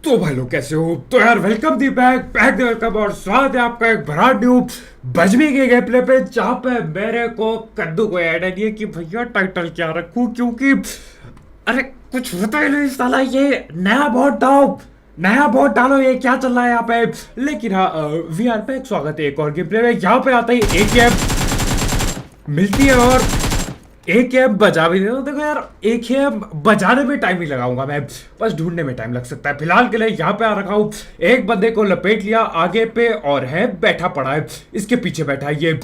तो भाई लोग कैसे हो। तो यार वेलकम दी बैक बैक वेलकम और स्वागत है आपका एक ब्रांड न्यू बजमी के गेम प्ले पे, जहाँ पे मेरे को कद्दू को ऐड है कि भैया टाइटल क्या रखूं, क्योंकि अरे कुछ होता ही नहीं साला। ये नया बॉट डालो, ये क्या चल रहा है यहाँ पे। लेकिन हाँ, वी आर पे स्वागत है एक और गेम प्ले में। यहाँ पे आता ही एक गेम मिलती है और एक कैब बजा भी दे दो। देखो यार, एक कैब बजाने में टाइम ही लगाऊंगा मैं, बस ढूंढने में टाइम लग सकता है। फिलहाल के लिए यहाँ पे आ रखा हूँ। एक बंदे को लपेट लिया आगे पे और है बैठा पड़ा है, इसके पीछे बैठा है ये।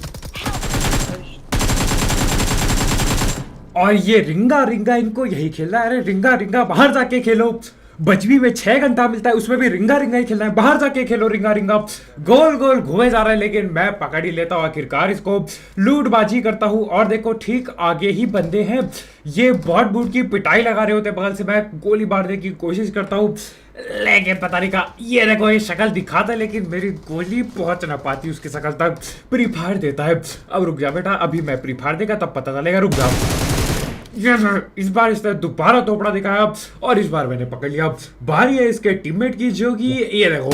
और ये रिंगा रिंगा इनको यही खेलना है। अरे रिंगा रिंगा बाहर जाके खेलो। बजवी में 6 घंटा मिलता है, उसमें भी रिंगा रिंगा ही खेलना है। बाहर जाके खेलो रिंगा रिंगा। गोल गोल घूमे जा रहा है, लेकिन मैं पकड़ ही लेता हूँ आखिरकार इसको। लूटबाजी करता हूँ और देखो ठीक आगे ही बंदे हैं। ये बॉट बूट की पिटाई लगा रहे होते हैं बगल से। मैं गोली मारने की कोशिश करता हूँ, लेकिन पता नहीं कहा। ये देखो ये शक्ल दिखाता है, लेकिन मेरी गोली पहुंच ना पाती उसकी शक्ल तक। प्री फायर देता है। अब रुक जा बेटा, अभी मैं प्री फायर देगा तब पता चलेगा। रुक जाओ। इस बार इसने दोबारा थोपड़ा दिखाया और इस बार मैंने पकड़ लिया। बारी है इसके टीममेट की, जो कि ये देखो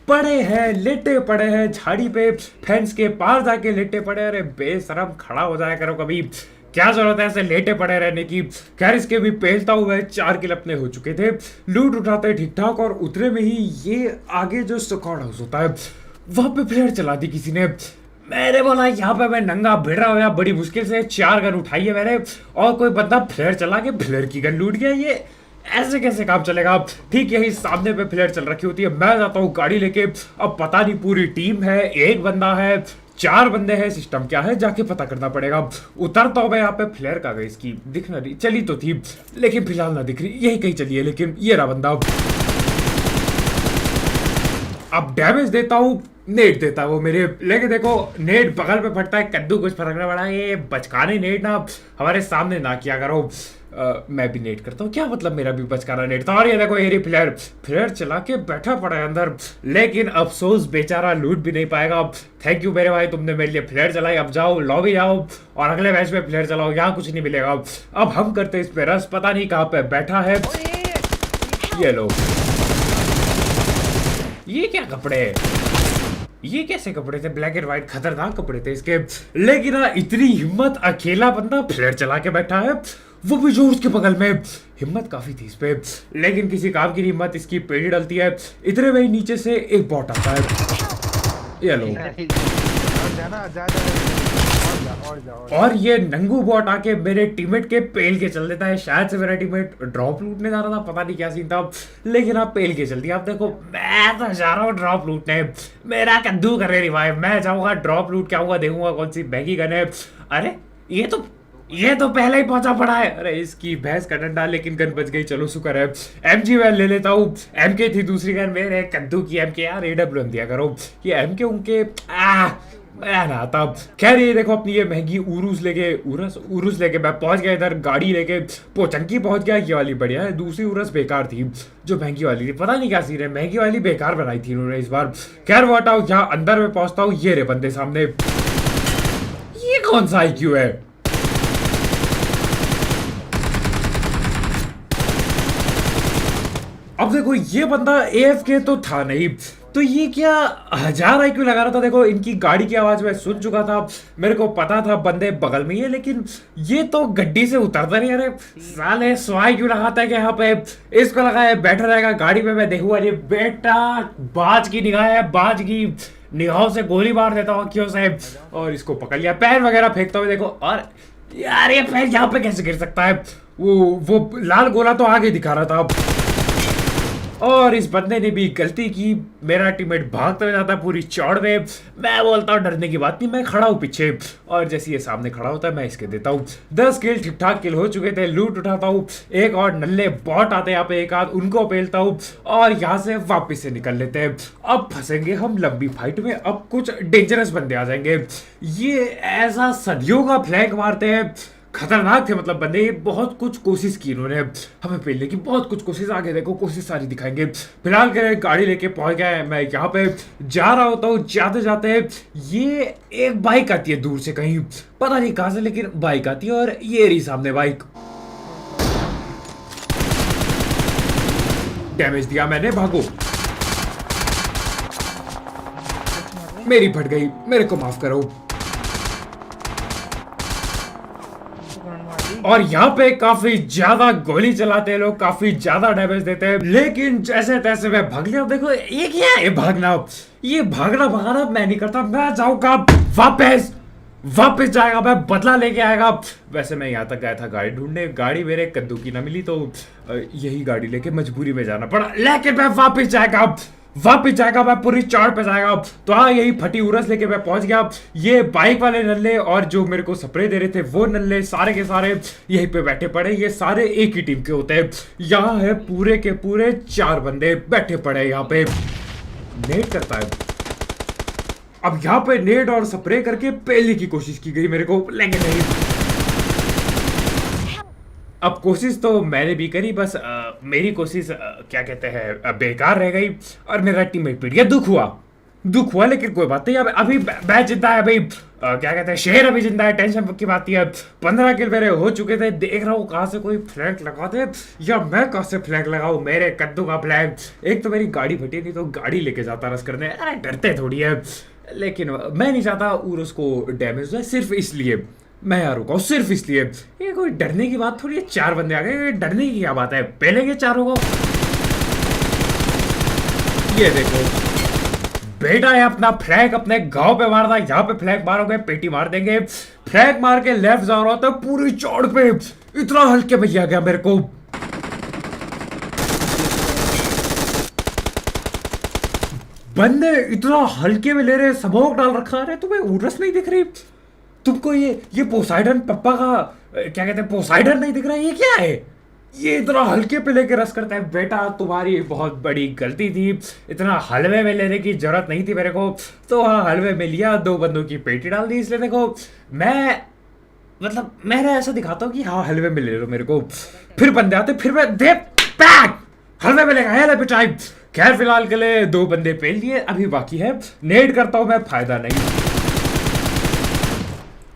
पड़े हैं, लेटे पड़े हैं झाड़ी पे, फेंस के पार जाके लेटे पड़े। अरे बेशरम, खड़ा हो जाया करो कभी। क्या जरूरत है ऐसे लेटे पड़े रहने की। खैर इसके भी पेलता हुआ 4 किल अपने हो चुके थे। लूट उठाते ठीक ठाक और उतरे में ही ये आगे जो स्क्वाड हाउस होता है वहां पे फ्लेयर चला दी किसी ने। मैंने बोला यहाँ पे मैं नंगा भिड़ रहा हूँ, बड़ी मुश्किल से 4 गन उठाई है मैंने, और कोई बंदा फ्लेयर चला के फ्लेयर की गन लूट गया। ये ऐसे कैसे काम चलेगा। ठीक यही सामने पे फ्लेयर चल रखी होती है, मैं जाता हूँ गाड़ी लेके। अब पता नहीं पूरी टीम है, एक बंदा है, 4 बंदे हैं, सिस्टम क्या है जाके पता करना पड़ेगा। उतरता हूँ मैं यहाँ पे। फ्लेयर का गई इसकी दिख ना रही, चली तो थी लेकिन फिलहाल ना दिख रही। यही कहीं चली है, लेकिन ये रहा बंदा। अब डैमेज देता हूँ, नेट देता है वो मेरे। लेकिन देखो नेट बगल पे फटता है, कद्दू कुछ फर्क नहीं पड़ा। ये बचकाने नेट ना हमारे सामने ना किया करो। मैं भी नेट करता हूँ, क्या मतलब मेरा भी बचकाना नेट था। और ये देखो एरी फ्लेयर फ्लेयर चला के बैठा पड़ा है अंदर, लेकिन अफसोस बेचारा लूट भी नहीं पाएगा। थैंक यू मेरे भाई, तुमने मेरे लिए फ्लेयर चलाई। अब जाओ लॉबी जाओ और अगले मैच में फ्लेयर चलाओ, यहाँ कुछ नहीं मिलेगा। अब हम करते इस पे रस, पता नहीं कहाँ पे बैठा है। ये लो, ये क्या कपड़े, ये कैसे कपड़े थे, ब्लैक एंड व्हाइट खतरनाक कपड़े थे इसके। लेकिन इतनी हिम्मत, अकेला बंदा फ्लेयर चला के बैठा है, वो भी जो उसके बगल में। हिम्मत काफी थी इस पे, लेकिन किसी काम की हिम्मत इसकी पेड़ी डलती है। इतने में ही नीचे से एक बॉट आता है। ये लो, और ये नंगू बॉट आके मेरे टीममेट के पेल के चल देता है। शायद से मेरा टीममेट ड्रॉप लूटने जा रहा था, पता नहीं क्या सीन था, लेकिन आप पेल के चल दिया। आप देखो मैं तो जा रहा हूँ ड्रॉप लूटने, मेरा कद्दू करे रिवाइव। मैं जाऊंगा ड्रॉप लूट के आऊंगा, देखूंगा कौन सी महंगी गन है। अरे ये तो पहले ही पहुंचा पड़ा है। अरे इसकी भैंस का डंडा, लेकिन गन बच गई, चलो शुक्र है। एमजी मैं ले लेता हूँ। एमके थी दूसरी गन मेरे कद्दू की। एमके यार AWM दिया करो, ये एमके उनके मैं ना आता। खैर ये देखो अपनी ये महंगी उरूस लेके मैं पहुंच गया इधर। गाड़ी लेके पोचंकी पहुंच गया। ये वाली बढ़िया है, दूसरी उरस बेकार थी जो महंगी वाली थी। पता नहीं क्या सीन है, महंगी वाली बेकार बनाई थी इन्होंने इस बार। खैर वो हटाओ, यहाँ अंदर में पहुंचता हूँ। ये रे बंदे सामने, ये कौन सा IQ है। अब देखो ये बंदा AFK तो था नहीं, तो ये क्या 1000 IQ लगा रहा था। देखो इनकी गाड़ी की आवाज मैं सुन चुका था, मेरे को पता था बंदे बगल में ही है, लेकिन ये तो गड्डी से उतरता नहीं। अरे साले 100 IQ लगाता है कि यहाँ पे इसको लगाया बैठा रहेगा गाड़ी में। मैं देखूंगा ये बेटा बाज की निगाह है, बाज की निगाहों से गोली मार देता हूँ अखियों से। और इसको पकड़ लिया, पैर वगैरह फेंकता हुआ देखो। और यार ये पैर यहाँ पे कैसे गिर सकता है। वो लाल गोला तो आगे दिखा रहा था। और इस बंदे ने भी गलती की, मेरा टीममेट भागता हुआ जाता है पूरी चौड़ में। मैं बोलता हूँ डरने की बात नहीं, मैं खड़ा हूँ पीछे, और जैसे ये सामने खड़ा होता है मैं इसके देता हूँ 10 किल। ठीक ठाक किल हो चुके थे। लूट उठाता हूँ, एक और नल्ले बॉट आते हैं यहाँ पे, एक आध उनको पेलता हूँ और यहाँ से वापिस से निकल लेते हैं। अब फंसेंगे हम लंबी फाइट में, अब कुछ डेंजरस बंदे आ जाएंगे। ये ऐसा सदियों का फ्लैग मारते हैं, खतरनाक थे मतलब बंदे। बहुत कुछ कोशिश की इन्होंने हमें पेलने की, बहुत कुछ कोशिश। आगे देखो कोशिश सारी दिखाएंगे। फिलहाल के गाड़ी लेके पहुंच गया है, मैं यहाँ पे जा रहा होता हूँ। जाते जाते ये एक बाइक आती है दूर से कहीं, पता नहीं कहां से, लेकिन बाइक आती है। और ये रही सामने बाइक। डैमेज दिया मैंने, भागो। मेरी फट गई, मेरे को माफ करो। और यहाँ पे काफी ज्यादा गोली चलाते हैं लोग, काफी ज्यादा डैमेज देते हैं, लेकिन जैसे तैसे मैं भाग लिया। देखो ये क्या है भागना, ये भागना भगाना मैं नहीं करता, मैं जाऊंगा वापस, वापस जाएगा, मैं बदला लेके आएगा। वैसे मैं यहाँ तक गया था गाड़ी ढूंढने, गाड़ी मेरे कद्दू की ना मिली, तो यही गाड़ी लेके मजबूरी में जाना पड़ा, लेकिन मैं वापस जाएगा, मैं पूरी चौड़ पे जाएगा। तो हाँ, यही फटी उरस लेके मैं पहुंच गया। ये बाइक वाले नल्ले और जो मेरे को स्प्रे दे रहे थे वो नल्ले, सारे के सारे यहीं पे बैठे पड़े। ये सारे एक ही टीम के होते हैं। यहाँ है पूरे के पूरे 4 बंदे बैठे पड़े यहाँ पे। नेट करता है, अब यहाँ पे नेट और स्प्रे करके पहले की कोशिश की गई मेरे को, लेकिन नहीं। अब कोशिश तो मैंने भी करी, बस मेरी कोशिश क्या कहते हैं बेकार रह गई और मेरा टीममेट पीट गया। दुख हुआ, लेकिन कोई बात नहीं। अब अभी बैच जिंदा है भाई, क्या कहते हैं शेर अभी जिंदा है, टेंशन की बात है। 15 किल मेरे हो चुके थे। देख रहा हूँ कहाँ से कोई फ्लैग लगा दे, या मैं कहाँ से फ्लैग लगाऊं, मेरे कद्दू का फ्लैग। एक तो मेरी गाड़ी फटी, नहीं तो गाड़ी लेके जाता रस करने। अरे डरते थोड़ी है, लेकिन मैं नहीं चाहता उरस को डैमेज हो, सिर्फ इसलिए मैं यहाँ रुका हूँ, सिर्फ इसलिए। ये कोई डरने की बात थोड़ी है, 4 बंदे आ गए, डरने की क्या बात है, पहले के 4 को। ये देखो बेटा, है अपना फ्लैग अपने गांव पे मारना, यहाँ पे फ्लैग मारोगे पेटी मार देंगे। फ्लैग मार के लेफ्ट जा रहा था पूरी चौड़ पे, इतना हल्के में आ गया मेरे को। बंदे इतना हल्के में ले रहे, स्मोक डाल रखा है। तुम्हें उरस नहीं दिख रही? तुमको ये पोसाइडन पप्पा का क्या कहते हैं, पोसाइडन नहीं दिख रहा? ये क्या है? ये इतना हल्के पे लेके रस करता है। बेटा तुम्हारी बहुत बड़ी गलती थी, इतना हलवे में लेने की जरूरत नहीं थी मेरे को। तो हाँ, हलवे में लिया, 2 बंदों की पेटी डाल दी। इसलिए देखो मैं ऐसा दिखाता हूँ कि हाँ हलवे में ले लो मेरे को, फिर बंदे आते, फिर मैं दे पैक हलवे में लेगा है पिटाई। खैर फिलहाल के लिए 2 बंदे पेल दिए, अभी बाकी है नेट करता हूँ मैं, फायदा नहीं,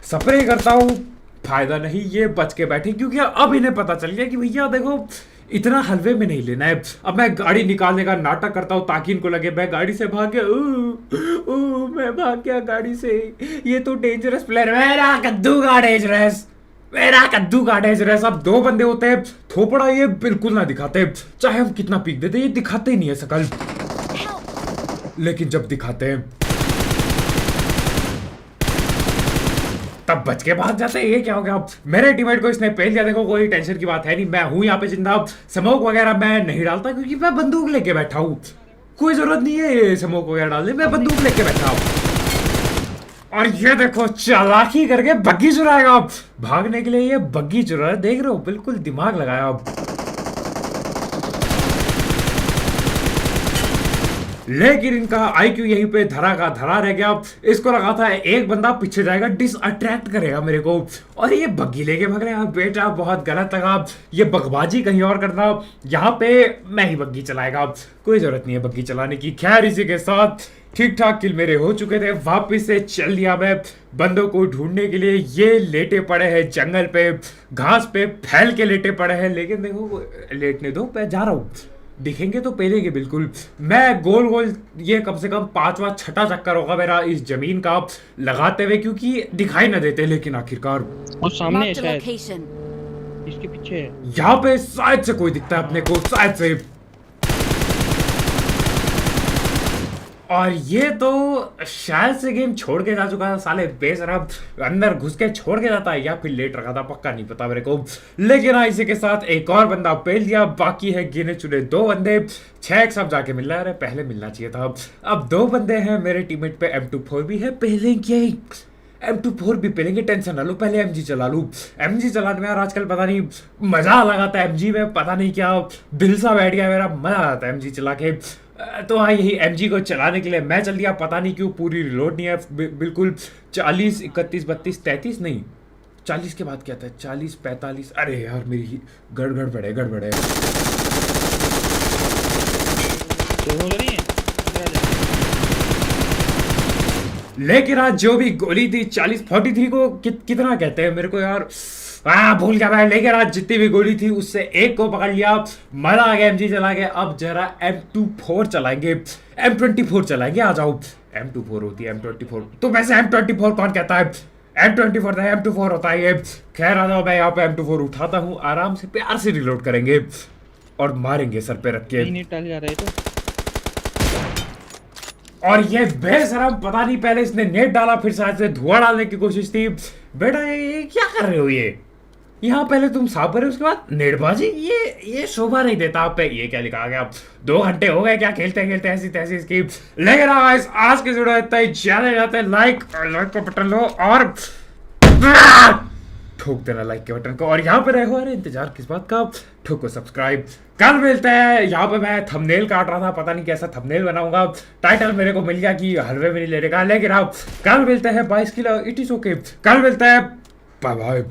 स्प्रे करता हूँ, फायदा नहीं। ये बच के बैठे क्योंकि अब इन्हें पता चल गया कि भैया देखो इतना हलवे में नहीं लेना है। अब मैं गाड़ी निकालने का नाटक करता हूँ ताकि इनको लगे मैं गाड़ी से भाग गया। मैं भाग गया गाड़ी से, ये तो डेंजरस प्लेयर, मेरा कद्दू का डेंजरस। अब 2 बंदे होते हैं, थोपड़ा ये बिल्कुल ना दिखाते, चाहे हम कितना पीक देते, ये दिखाते ही नहीं है शकल। लेकिन जब दिखाते हैं तब बच के भाग जाते हैं। ये क्या हो गया? मेरे टीममेट को इसने पेल दिया। देखो कोई टेंशन की बात है नहीं, मैं हूं यहाँ पे जिंदा। स्मोक वगैरह मैं नहीं डालता क्योंकि मैं बंदूक लेके बैठा हूँ, कोई जरूरत नहीं है स्मोक वगैरह डालने, मैं बंदूक लेके बैठा हूँ। और ये देखो चालाकी करके बग्गी चुराएगा भागने के लिए, ये बग्गी चुरा है, देख रहे हो, बिल्कुल दिमाग लगाया। लेकिन इनका आईक्यू यहीं पे धरा का धरा रह गया। इसको लगा था एक बंदा पीछे जाएगा, डिस अट्रैक्ट करेगा मेरे को, और ये बग्गी लेके भाग रहे हैं। बेटा बहुत गलत लगा, ये बगबाजी कहीं और करना, यहाँ पे मैं ही बग्गी चलाएगा, कोई जरूरत नहीं है बग्गी चलाने की। खैर इसी के साथ ठीक ठाक किल मेरे हो चुके थे, वापिस से चल दिया मैं बंदों को ढूंढने के लिए। ये लेटे पड़े हैं जंगल पे, घास पे फैल के लेटे पड़े हैं, लेकिन देखो लेटने दो, मैं जा रहा हूँ, दिखेंगे तो पेलेंगे बिल्कुल। मैं गोल गोल ये कम से कम 5वां 6ठा चक्कर होगा मेरा इस जमीन का लगाते हुए, क्योंकि दिखाई ना देते, लेकिन आखिरकार वो सामने है शायद, इसके पीछे है। यहाँ पे शायद से कोई दिखता है अपने को, शायद से। और ये तो शायद से गेम छोड़ के जा चुका था, साले बेशरम अंदर घुस के छोड़ के जाता है या फिर लेट रखा था, पक्का नहीं पता मेरे को। लेकिन हाँ, इसी के साथ एक और बंदा पेल दिया, बाकी है गिने चुने 2 बंदे। 6 सब जाके मिल रहा है, पहले मिलना चाहिए था। अब 2 बंदे हैं मेरे टीममेट पे, M24 भी है, पहलेंगे M24 भी पहलेंगे, टेंशन ना लो, पहले MG चला लूँ। MG चलाने में यार आजकल पता नहीं मजा लगाता है MG में, पता नहीं क्या दिल सा बैठ गया मेरा, मजा आता है MG चला के। तो हाँ, यही MG को चलाने के लिए मैं चल दिया, पता नहीं क्यों पूरी रिलोड नहीं है बिल्कुल। 40 31 32 33 नहीं, 40 के बाद क्या था, 40 45, अरे यार मेरी गड़बड़ है। लेकिन आज जो भी गोली थी 40 43 को कितना कहते हैं मेरे को यार, भूल गया मैं, लेकिन आज जितनी भी गोली थी उससे एक को पकड़ लिया, मजा आ गया, एमजी चला गया। अब जरा M24 चलाएंगे, M24 चलाएंगे, आ जाओ। M24 होती है M24, तो वैसे M24 कौन कहता है? M24 था, M24 होता है ये। खैर आ जाओ, मैं यहाँ पे M24 उठाता हूँ, आराम से प्यार से रिलोड करेंगे और मारेंगे सर पे रख के। नहीं डाल जा रहे तो और ये बेशरम, पता नहीं पहले इसने नेट डाला, फिर शायद से धुआं डालने की कोशिश थी। बेटा ये क्या कर रहे हो? ये यहाँ पहले तुम साफ करे, उसके बाद नेटबाजी, ये शोभा नहीं देता आप पे। ये क्या लिखा गया? 2 घंटे हो गए क्या खेलते खेलते ऐसी तैसी स्कीम। लेकिन आज के वीडियो इतना ही, ज्यादा जाते लाइक का बटन लो और ठोक देना लाइक के बटन को। और यहाँ पे रहो, अरे इंतजार किस बात का, ठोको सब्सक्राइब। कल मिलते हैं। यहाँ पे मैं थंबनेल काट रहा था, पता नहीं कैसा थंबनेल बनाऊंगा। टाइटल मेरे को मिल गया कि हलवे में नहीं ले लेगा, लेकिन आप कल मिलते हैं 22 किलो, इट इज ओके। कल मिलते हैं, बाय बाय।